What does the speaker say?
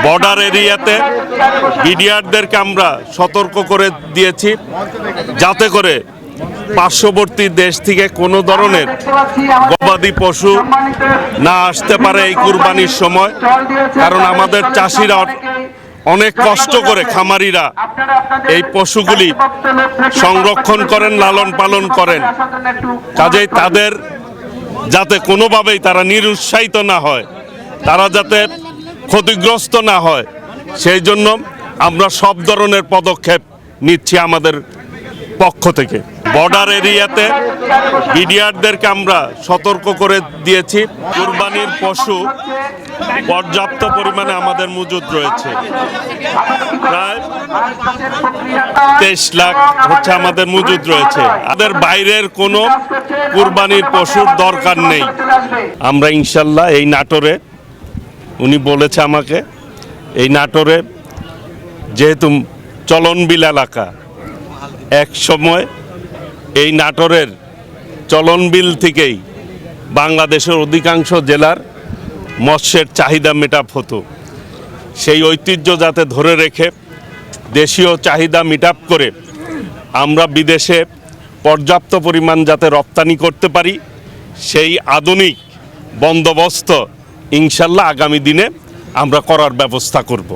Border এরিয়াতে বিডিআরদেরকে আমরা সতর্ক করে দিয়েছি যাতে করে পার্শ্ববর্তী দেশ থেকে কোনো ধরনের গবাদি পশু না আসতে পারে এই কুরবানির সময়। কারণ আমাদের চাষিরা অনেক কষ্ট করে, খামারিরা এই পশুগুলি সংরক্ষণ করেন, লালন পালন করেন। কাজেই তাদের যাতে কোনোভাবেই তারা নিরুৎসাহিত না হয়, তারা যাতে ক্ষতিগ্রস্ত না হয়, সেই জন্য আমরা সব ধরনের পদক্ষেপ নিচ্ছি আমাদের পক্ষ থেকে। বর্ডার এরিয়াতে বিডিআরদেরকে আমরা সতর্ক করে দিয়েছি। কুরবানির পশু পর্যাপ্ত পরিমাণে আমাদের মজুদ রয়েছে, প্রায় 23 লাখ হচ্ছে আমাদের মজুদ রয়েছে। আমাদের বাইরের কোনো কুরবানির পশুর দরকার নেই। আমরা ইনশাল্লাহ এই নাটোরে, উনি বলেছে আমাকে, এই নাটোরে যেহেতু চলনবিল এলাকা, এক সময় এই নাটোরের চলনবিল থেকেই বাংলাদেশের অধিকাংশ জেলার মৎস্যের চাহিদা মেটাপ হতো। সেই ঐতিহ্য যাতে ধরে রেখে দেশীয় চাহিদা মিটাপ করে আমরা বিদেশে পর্যাপ্ত পরিমাণ যাতে রপ্তানি করতে পারি, সেই আধুনিক বন্দোবস্ত ইনশাল্লাহ আগামী দিনে আমরা করার ব্যবস্থা করব।